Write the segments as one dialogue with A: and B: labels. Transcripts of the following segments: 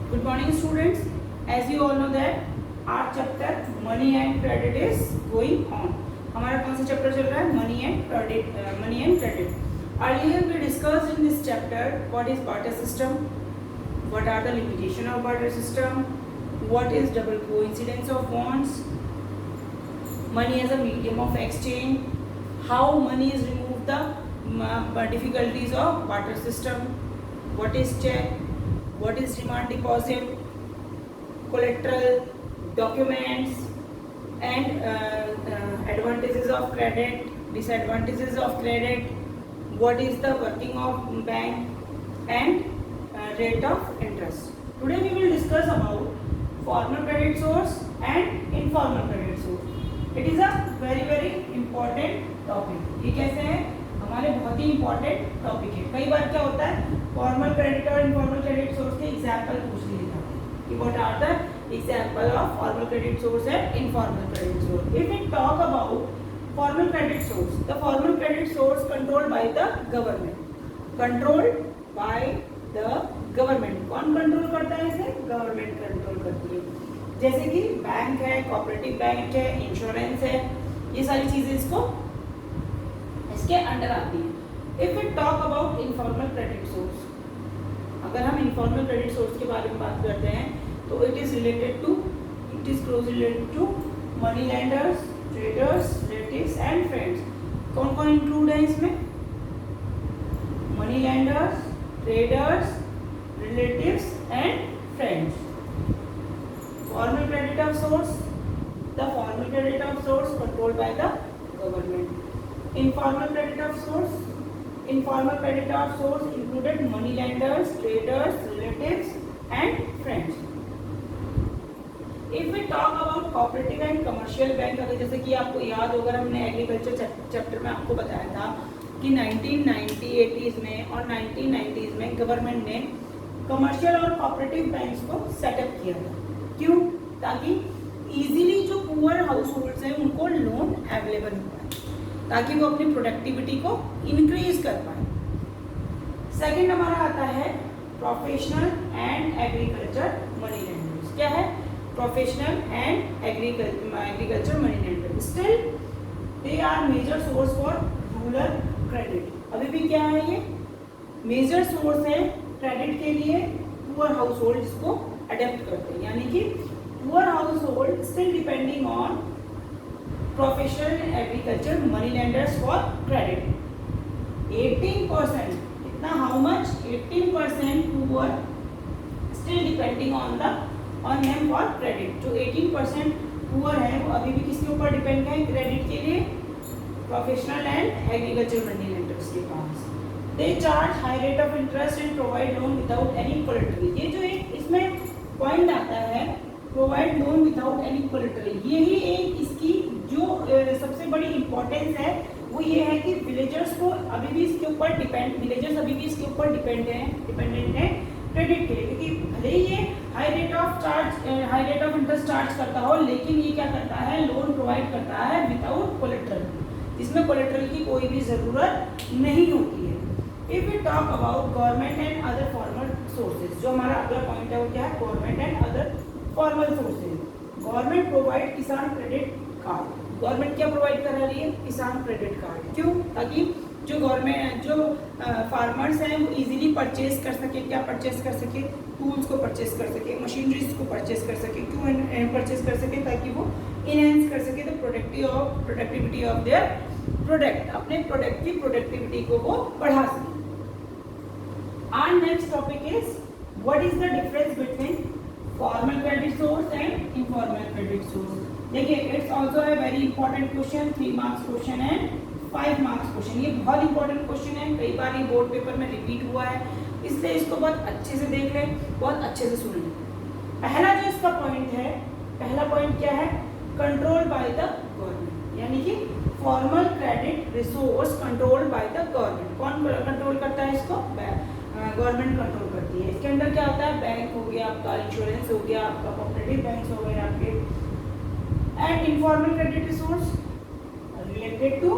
A: Good morning, students. As you all know that our chapter money and credit is going on. हमारा कौन सा chapter चल रहा है? Money and credit. Money and credit. Earlier we discussed in this chapter what is barter system, what are the limitation of barter system, what is double coincidence of bonds, money as a medium of exchange, how money is removed the difficulties of barter system, what is check, what is demand deposit, collateral, documents, and advantages of credit, disadvantages of credit, what is the working of bank, and rate of interest. Today we will discuss about formal credit source and informal credit source. It is a very important topic. ये कैसे है? हमारे बहुत ही important topic है. कई बार क्या होता है, फॉर्मल क्रेडिट और इनफॉर्मल क्रेडिट सोर्स के एग्जांपल पूछ लिए जाते हैं कि what are the example of formal credit source and informal credit source. If we talk about formal credit source, the formal credit source controlled by the government. Controlled by the government. कौन control करता है इसे? Government control करती है. जैसे कि bank है, cooperative bank है, इंश्योरेंस है, ये सारी चीजें इसके अंडर आती है. If we talk about informal credit source, अगर हम इनफॉर्मल क्रेडिट सोर्स के बारे में बात करते हैं तो it is close related to money lenders, traders, relatives and friends. कौन कौन इंक्लूड है इसमें? Money lenders, traders, relatives and friends. Formal credit of source, the formal credit of source controlled by the government. Informal credit of source. Informal credit of source included money lenders, traders, relatives, and friends. If we talk about cooperative and commercial bank, अगर जैसे कि आपको याद होगा, हमने agriculture chapter में आपको बताया था कि 1980s में और 1990s में गवर्नमेंट ने कमर्शियल और कोऑपरेटिव बैंक्स को सेटअप किया था. क्यों? ताकि इजीली जो पुअर हाउस होल्ड्स हैं उनको लोन अवेलेबल हो पाए, ताकि वो अपनी प्रोडक्टिविटी को इंक्रीज कर पाए. सेकंड हमारा आता है professional and agriculture money lenders. क्या है? Professional and agriculture money lender. Still they are major source for rural credit. अभी भी क्या है? ये मेजर सोर्स है क्रेडिट के लिए पुअर हाउस होल्ड जिसको अडेप्ट करते हैं. यानी कि poor house hold still depending on professional agriculture money lenders for credit. 18%, इतना how much? 18% poor still depending on them for credit. जो 18% पुअर है वो अभी भी किसके ऊपर डिपेंड है क्रेडिट के लिए? Professional and agriculture money lenders के पास. They charge high rate of interest and provide loan without any collateral. ये जो एक इसमें पॉइंट आता है, provide loan without any collateral, यही एक इसकी जो सबसे बड़ी इंपॉर्टेंस है वो ये है कि विलेजर्स को अभी भी इसके ऊपर डिपेंडेंट है क्रेडिट के लिए. क्योंकि भले ही ये high rate of interest charge करता हो, लेकिन ये क्या करता है? लोन प्रोवाइड करता है विदाउट कोलेटरल, जिसमें कोलेटरल की कोई भी जरूरत नहीं होती है. If we talk about government and other formal sources, जो हमारा अगला पॉइंट है वो क्या है? Government and other formal sources. Government provide Kisan credit card. Government क्या प्रोवाइड करा रही है? किसान क्रेडिट कार्ड. क्यों? ताकि जो फार्मर्स हैं वो इजीली परचेज कर सके. क्या परचेज कर सके? टूल्स को परचेज कर सके, मशीनरीज को परचेज कर सके. क्यों परचेज कर सके? ताकि वो इनहेंस कर सके the productivity of their product. अपने प्रोडक्ट की प्रोडक्टिविटी को वो बढ़ा सके. Our next topic is what is the difference between formal credit source and informal credit source. देखिए, इट्स ऑल्सो है very important question. 3 marks question है, 5 मार्क्स क्वेश्चन. ये बहुत इंपॉर्टेंट क्वेश्चन है, कई बार ये बोर्ड पेपर में रिपीट हुआ है, इसलिए इसको बहुत अच्छे से देख लें, बहुत अच्छे से सुन लें. पहला जो इसका पॉइंट है, पहला पॉइंट क्या है? Control by the government. यानी कि formal credit resource controlled by the government. कौन कंट्रोल करता है इसको? गवर्नमेंट कंट्रोल करती है. इसके अंदर क्या होता है? बैंक हो गया आपका, इंश्योरेंस हो गया आपका, कोऑपरेटिव बैंक हो गए आपके. And informal credit resource related to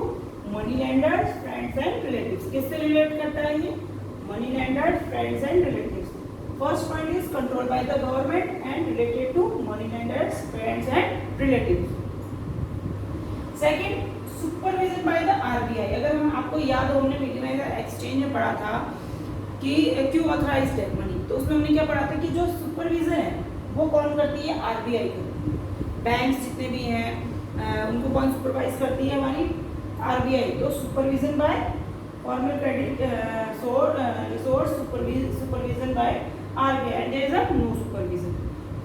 A: money lenders, friends and relatives. किससे रिलेट करता है ये? Money lenders, friends and relatives. First point is control by the government and related to money lenders, parents and relatives. Second, supervision by the RBI. अगर हम आपको याद हो, हमने मीडियम एक्सचेंज में पढ़ा था कि क्यों ऑथराइज्ड है मनी, तो उसमें हमने क्या पढ़ा था कि जो सुपरविजन है वो कौन करती है, आरबीआई करती है। बैंक्स जितने भी हैं उनको कौन सुपरवाइज करती है, हमारी आरबीआई। तो supervision by formal credit resource supervision by RBI and there is a no supervision.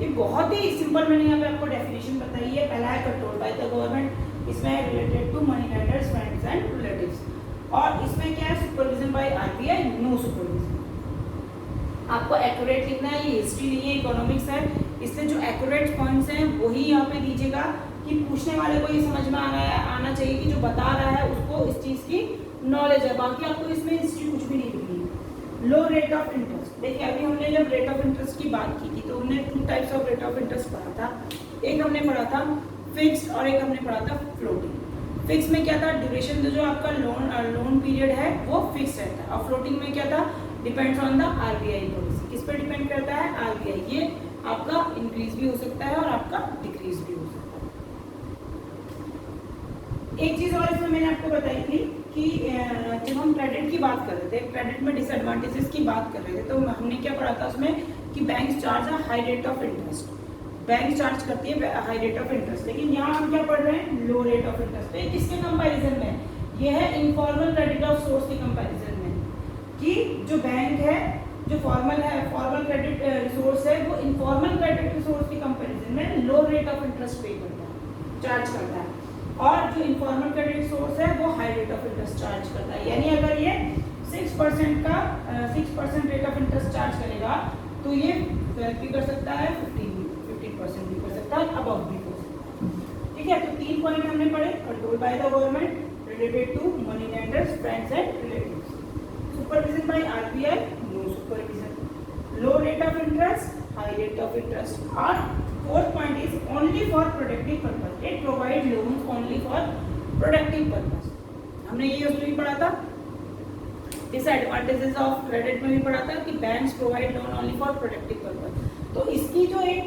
A: ये बहुत ही सिंपल, मैंने यहाँ पे आपको डेफिनेशन बताई है। पहला है कंट्रोल बाय द गवर्नमेंट, इसमें है related to money lenders, friends and relatives, और इसमें क्या है, supervision by RBI, no supervision. आपको एक्यूरेट लिखना है, ये हिस्ट्री नहीं है, इकोनॉमिक्स है, इसलिए जो एक्यूरेट पॉइंट्स हैं वही यहाँ पे दीजिएगा कि पूछने वाले को ये समझ में आना चाहिए कि जो बता रहा है उसको इस चीज़ की नॉलेज है। बाकी आपको इसमें हिस्ट्री कुछ भी नहीं लिखनी है। लो रेट ऑफ इंटरेस्ट, देखिए अभी हमने जब रेट ऑफ इंटरेस्ट की बात की थी तो हमने 2 types of rate of interest पढ़ा था। एक हमने पढ़ा था फिक्स्ड और एक हमने पढ़ा था फ्लोटिंग। फिक्स में क्या था, ड्यूरेशन जो आपका लोन पीरियड है वो फिक्स रहता है, और फ्लोटिंग में क्या था, depends on the RBI policy. किस पे डिपेंड करता है, आरबीआई। ये आपका इंक्रीज भी हो सकता है और आपका डिक्रीज भी हो सकता है। एक चीज और इसमें मैंने आपको बताई थी कि जब हम क्रेडिट की बात कर रहे थे, क्रेडिट में डिसएडवांटेजेस की बात कर रहे थे, तो हमने क्या पढ़ा था उसमें कि bank charge a high rate of interest. Bank charge करती है हाई रेट ऑफ इंटरेस्ट, लेकिन यहाँ हम क्या पढ़ रहे हैं, लो रेट ऑफ इंटरेस्ट। तो किसके कंपैरिजन में, ये है इनफॉर्मल क्रेडिट ऑफ सोर्स के कंपैरिजन में, कि जो बैंक है, जो फॉर्मल क्रेडिट रिसोर्स है, वो इनफॉर्मल क्रेडिट रिसोर्स के कंपैरिजन में लो रेट ऑफ इंटरेस्ट पे करता है, चार्ज करता है, और जो इनफॉर्मल क्रेडिट रिसोर्स है वो high rate of interest charge करता है। यानी अगर ये 6% रेट ऑफ इंटरेस्ट चार्ज करेगा तो ये 12 भी कर सकता है, 15% भी कर सकता है, अबव भी कर सकता है। ठीक है, तो 3 पॉइंट हमने पढ़े, control by the government, related to money lenders, friends and relatives, supervision by RBI, no supervision, low rate of interest, high rate of interest, और fourth point is only for productive purpose, it provide loans only for productive purpose। हमने ये उसमें भी पढ़ा था, disadvantages of credit में भी पढ़ा था कि banks provide loan only for productive purpose। तो इसकी जो एक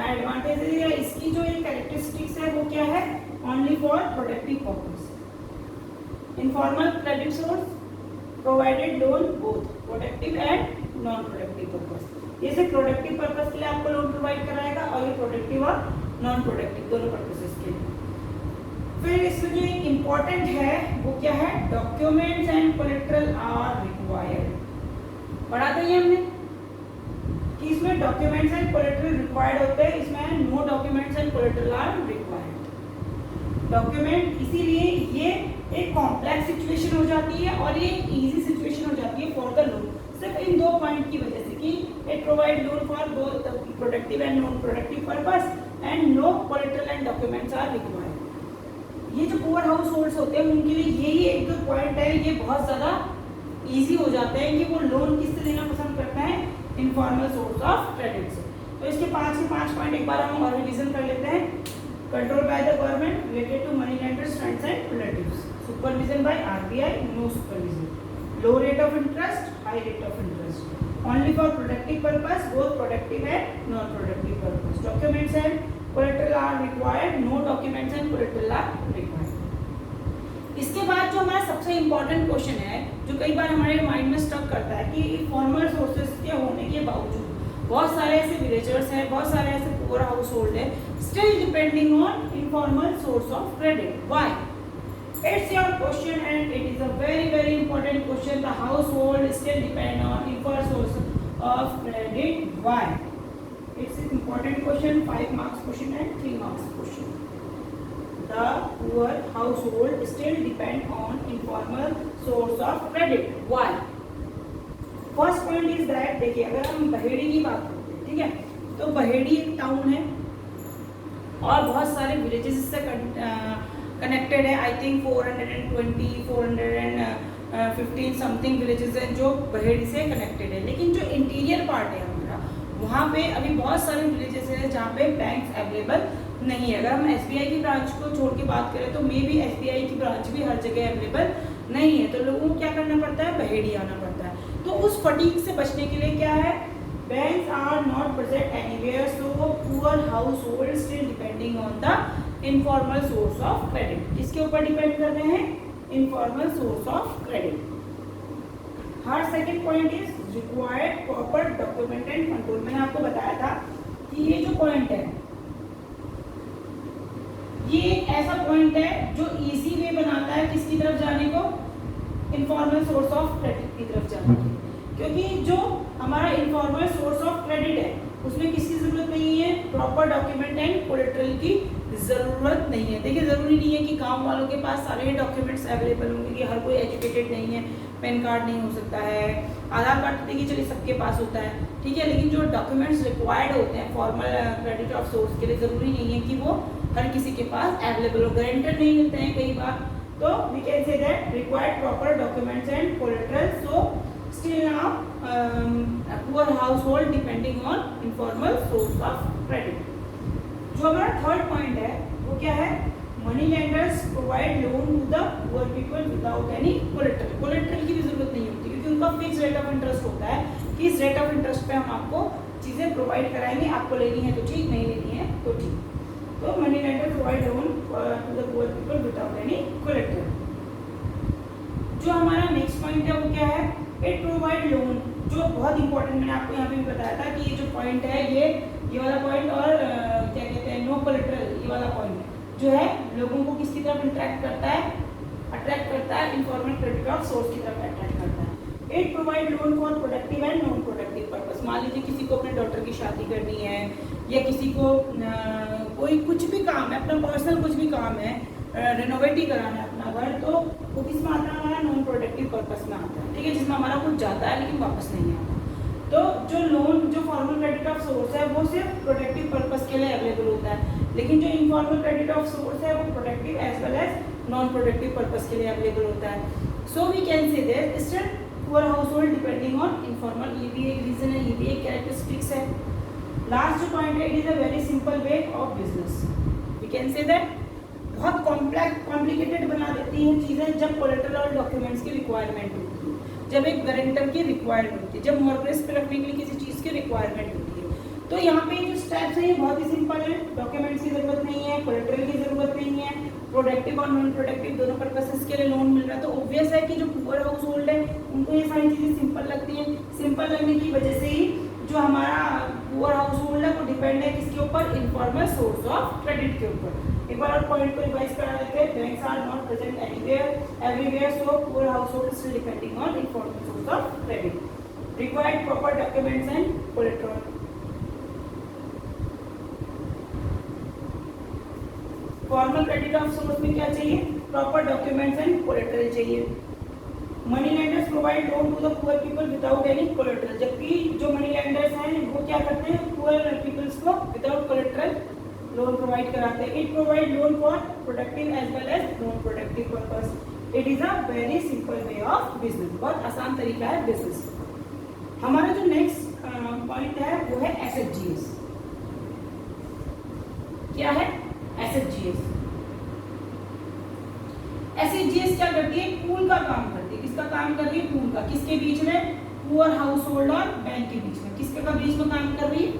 A: एडवांटेज है या इसकी जो एक कैरेक्टरिस्टिक्स है वो क्या है, only for productive purpose। Informal credit source provided loan both productive and non productive purpose। ये सिर्फ प्रोडक्टिव पर्पस के लिए आपको लोन प्रोवाइड कराएगा, और ये प्रोडक्टिव और नॉन प्रोडक्टिव दोनों पर्पसेस के लिए। फिर इसमें जो एक इम्पोर्टेंट है वो क्या है, documents and collateral are required. पढ़ा था ये हमने कि इसमें डॉक्यूमेंट्स एंड कोलेटरल रिक्वायर्ड होते हैं, इसमें no documents and collateral are required. Document इसीलिए ये एक कॉम्प्लेक्स सिचुएशन हो जाती है और ये इजी सिचुएशन हो जाती है फॉर द लोन, सिर्फ इन 2 पॉइंट की वजह से कि it provide loan for both productive and non productive purpose and no collateral and documents are required. ये जो पुअर हाउस होल्ड्स होते हैं उनके लिए यही एक दो पॉइंट है, ये बहुत ज़्यादा इजी हो जाते हैं कि वो लोन किससे लेना पसंद करते हैं, इनफॉर्मल सोर्स ऑफ क्रेडिट से। तो इसके 5 के 5 पॉइंट एक बार हम और रिवीजन कर लेते हैं। Control by the government, related to money lenders, friends and relatives, supervision by RBI, no supervision, low rate of interest, high rate of interest, only for productive purpose, both productive and non-productive purpose, documents and collateral are required, no documents and collateral are required। इसके बाद जो हमारा सबसे important question है, जो कई बार हमारे mind में स्टक करता है कि फॉर्मल सोर्सेज के होने के बावजूद बहुत सारे ऐसे विलेजर्स हैं, बहुत सारे ऐसे पुअर हाउस होल्ड है, still depending on informal source of credit, why? It's your question and it is a very important question. The household still depend on informal source of credit. Why? It's an important question, 5 marks question and 3 marks question. The poor household still depend on informal source of credit. Why? First point is that, देखिए अगर हम बहेड़ी की बात करते हैं, ठीक है, तो बहेड़ी एक टाउन है और बहुत सारे विलेजेस इससे कनेक्टेड है। आई थिंक 415 समथिंग विलेजेस हैं जो बहेड़ी से कनेक्टेड है, लेकिन जो इंटीरियर पार्ट है हमारा, वहाँ पे अभी बहुत सारे विलेजेस हैं जहाँ पे बैंक्स अवेलेबल नहीं है। अगर हम एसबीआई की ब्रांच को छोड़ के बात करें तो मे बी एसबीआई की ब्रांच भी हर जगह अवेलेबल नहीं है, तो लोगों को क्या करना पड़ता है, बहेड़ी आना पड़ता है। तो उस फटीग से बचने के लिए क्या है, banks are not present anywhere, so poor household still depending on the informal source of credit. किसके ऊपर डिपेंड कर रहे हैं? informal source of credit. Her second point is required proper document and control. मैंने आपको बताया था कि ये जो पॉइंट है ये एक ऐसा पॉइंट है जो इजी वे बनाता है किसकी तरफ जाने को? इनफॉर्मल सोर्स ऑफ क्रेडिट की तरफ जाने को. क्योंकि जो हमारा इनफॉर्मल सोर्स ऑफ क्रेडिट है उसमें किसकी जरूरत नहीं है? प्रॉपर डॉक्यूमेंट एंड कोलेटरल की जरूरत नहीं है. देखिए जरूरी नहीं है कि गांव वालों के पास सारे डॉक्यूमेंट्स अवेलेबल होंगे, कि हर कोई एजुकेटेड नहीं है, पैन कार्ड नहीं हो सकता है, आधार कार्ड देखिए चलिए सबके पास होता है, ठीक है. लेकिन जो डॉक्यूमेंट्स रिक्वायर्ड होते हैं फॉर्मल क्रेडिट ऑफ सोर्स के लिए जरूरी नहीं है कि वो हर किसी के पास अवेलेबल हो. गारंटर नहीं मिलते हैं कई बार, तो we can say that required proper documents and collateral. So still now poor household depending on informal source of credit. जो हमारा थर्ड पॉइंट है वो क्या है? Money lenders provide loan to the poor people without any collateral. Collateral की भी जरूरत नहीं होती क्योंकि उनका फिक्स रेट ऑफ इंटरेस्ट होता है कि इस रेट ऑफ इंटरेस्ट पे हम आपको चीजें प्रोवाइड कराएंगे, आपको लेनी है तो ठीक, नहीं लेनी है तो ठीक. तो money lender provide loan to the poor people without any collateral. जो हमारा नेक्स्ट पॉइंट है वो क्या है? It provide loan. जो बहुत इंपॉर्टेंट, मैंने आपको यहाँ पे भी बताया था कि ये जो पॉइंट है ये वाला पॉइंट और क्या कहते हैं नो कोलेटरल, ये वाला पॉइंट जो है लोगों को किसकी तरफ अट्रैक्ट करता है? इनफॉर्मल क्रेडिट ऑफ सोर्स की तरफ अट्रैक्ट करता है. It provide loan for productive and non productive purpose. मान लीजिए किसी को अपने डॉटर की शादी करनी है या किसी को कोई कुछ भी काम है, अपना पर्सनल कुछ भी काम है, रेनोवेट ही कराना है अपना घर, तो वो किस में आता है? हमारा नॉन प्रोडक्टिव पर्पस में आता है, ठीक है, जिसमें हमारा कुछ जाता है लेकिन वापस नहीं आता. तो जो लोन जो फॉर्मल क्रेडिट ऑफ सोर्स है वो सिर्फ प्रोडक्टिव पर्पस के लिए अवेलेबल होता है, लेकिन जो इनफॉर्मल क्रेडिट ऑफ सोर्स है वो productive as well as non productive purpose के लिए अवेलेबल होता है. So we can say that still poor household depending on informal. ये भी एक रीजन है, ये भी एक कैरेक्टरिस्टिक्स है. लास्ट जो पॉइंट है, it is a very simple way of business. We can say that बहुत कॉम्प्लिकेटेड बना देती हैं चीज़ें जब कोलेटरल और डॉक्यूमेंट्स की रिक्वायरमेंट होती है, जब एक गारंटर की रिक्वायरमेंट होती है, जब मॉर्गेज पे रखने के लिए किसी चीज़ की रिक्वायरमेंट होती है. तो यहाँ पे जो स्टेप्स हैं ये बहुत ही सिंपल है. डॉक्यूमेंट्स की जरूरत नहीं है, कोलेटरल की जरूरत नहीं है, प्रोडक्टिव और नॉन प्रोडक्टिव दोनों पर्पसेस के लिए लोन मिल रहा है. तो ऑब्वियस है कि जो पुअर हाउस होल्ड है उनको ये सारी चीज़ें सिंपल लगती हैं. सिंपल लगने की वजह से ही जो हमारा पुअर हाउस होल्ड है वो डिपेंड है किसके ऊपर? इनफॉर्मल सोर्स ऑफ क्रेडिट के ऊपर. एक बार और पॉइंट को रिवाइज करा देते हैं. Banks are not present everywhere, so poor household still depending on informal source of credit. Required proper documents and collateral. Formal credit of source में क्या चाहिए? प्रॉपर डॉक्यूमेंट्स एंड कोलेटरल चाहिए. Money lenders provide loan to the poor people without any collateral. जबकि जो money lenders हैं वो क्या करते हैं? पुअर पीपल्स को विदाउट कोलेटरल लोन प्रोवाइड कराते हैं. It provide loan for productive as well as non productive purpose. It is a very simple way of business. बहुत आसान तरीका है बिजनेस. हमारा जो नेक्स्ट पॉइंट है वो है एसएचजीएस. क्या है एसएचजीएस? एसएचजीएस क्या करती है? पूल का काम करती है. किसका काम कर रही है? पूल का. किसके बीच में? पुअर हाउसहोल्ड और बैंक के बीच में. किसके का बीच में काम कर रही है?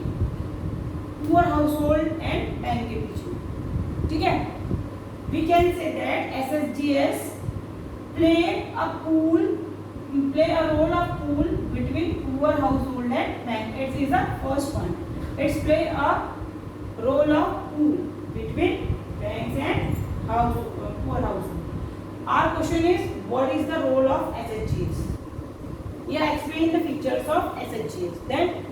A: पुअर हाउसहोल्ड एंड बैंक के बीच में, ठीक है. वी कैन से दैट एसएचजीएस play a role of pool between poor household and bank. It is the first one. It's play a role of pool between banks and poor household. Our question is, what is the role of SHGs? Yeah, explain the features of SHGs. Then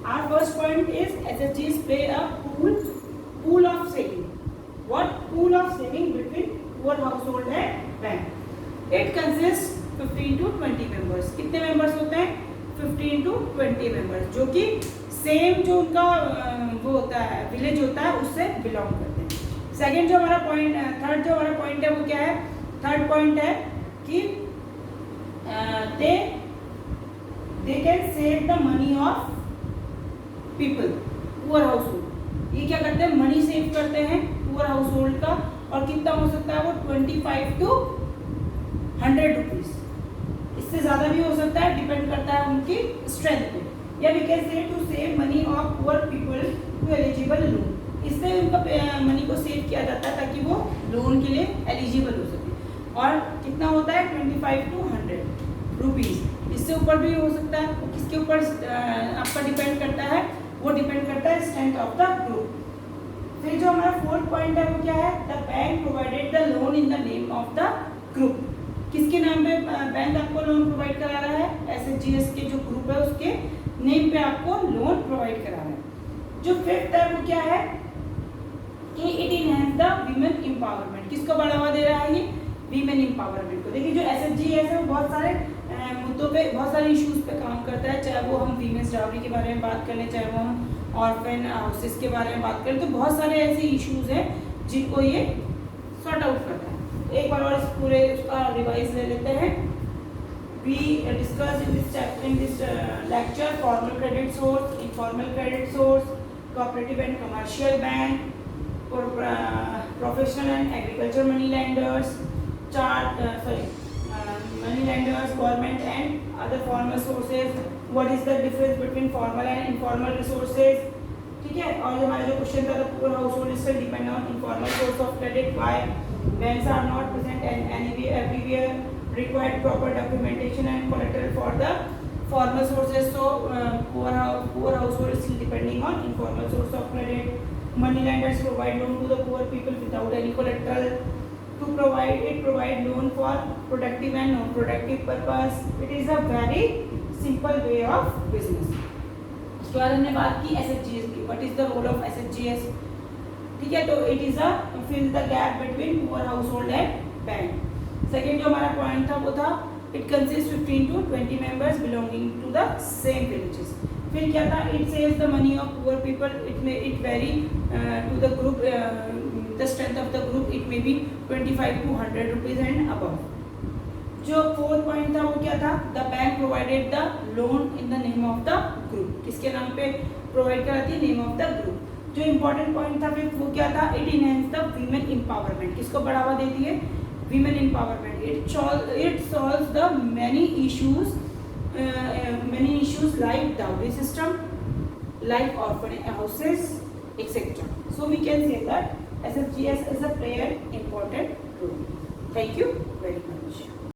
A: our first point is SHGs play a pool of saving. What? Pool of saving between poor household and bank. It consists 15 to 20 members. कितने members होते हैं? 15 to 20 members, जो कि same जो उनका वो होता है विलेज होता है उससे बिलोंग करते हैं. सेकेंड जो हमारा पॉइंट, थर्ड जो हमारा पॉइंट है वो क्या है? थर्ड पॉइंट है कि they can save the money of people, poor household. ये क्या करते हैं? मनी सेव करते हैं पुअर हाउसहोल्ड का. और कितना हो सकता है वो? 25 to 100 रुपीज. इससे ज़्यादा भी हो सकता है, डिपेंड करता है उनकी स्ट्रेंथ पे. या we can say to save money of poor people to eligible loan. इससे उनका मनी को सेव किया जाता है ताकि वो लोन के लिए एलिजिबल हो सके। और कितना होता है 25 to 100 रुपीज़। इससे ऊपर भी हो सकता है। वो किसके ऊपर आपका डिपेंड करता है? वो डिपेंड करता है स्ट्रेंथ ऑफ द ग्रुप। फिर जो हमारा फोर्थ पॉइंट है वो क्या है? The bank provided the loan in the name of the group. किसके नाम पे बैंक आपको लोन प्रोवाइड करा रहा है? SHGS के जो ग्रुप है उसके नेम पे आपको लोन प्रोवाइड करा रहा है। जो फिफ्थ है वो क्या है कि it enhance the women empowerment. किसको बढ़ावा दे रहा है ये? वीमेन एम्पावरमेंट को। देखिए जो SHGS है वो बहुत सारे मुद्दों पे, बहुत सारे इश्यूज पे काम करता है, चाहे वो हम वीमेंस डाउरी के बारे में बात कर लें, चाहे वो हम ऑर्फन हाउसेस के बारे में बात करें, तो बहुत सारे ऐसे इश्यूज हैं जिनको ये सॉर्ट आउट करता है। एक बार और इस पूरे उसका रिवाइज ले लेते हैं। We discussed in this lecture formal credit source, informal credit source, cooperative and commercial bank, professional and agriculture money lenders, money lenders, government and other formal sources. What is the difference between formal and informal resources? ठीक है। और हमारा जो question था, poor household still depend on informal source of credit. Why? Banks are not present and everywhere. Required proper documentation and collateral for the formal sources. So poor household is still depending on informal source of credit. Money lenders provide loan to the poor people without any collateral. To provide loan for productive and non-productive purpose. It is a very simple way of business. उसके बाद हमने बात की SHGS की. What is the role of SHGS? ठीक है, तो it is a fill the gap between poor household and bank. Second जो हमारा पॉइंट था वो था it consist 15 to 20 members belonging to the same villages. फिर क्या था? It saves the money of poor people. It very to the group, the strength of the group it may be 25 to 100 rupees and above. जो fourth point था वो क्या था? The bank provided the loan in the name of the group. किसके नाम पे provide कराती है? Name of the group. जो इंपॉर्टेंट पॉइंट था फिर वो क्या था? It enhance the women empowerment. किसको बढ़ावा देती है? Women empowerment. It solves the many issues like dowry system, like orphan houses, etc. So we can say that SHGS is a play an important role. Thank you very much.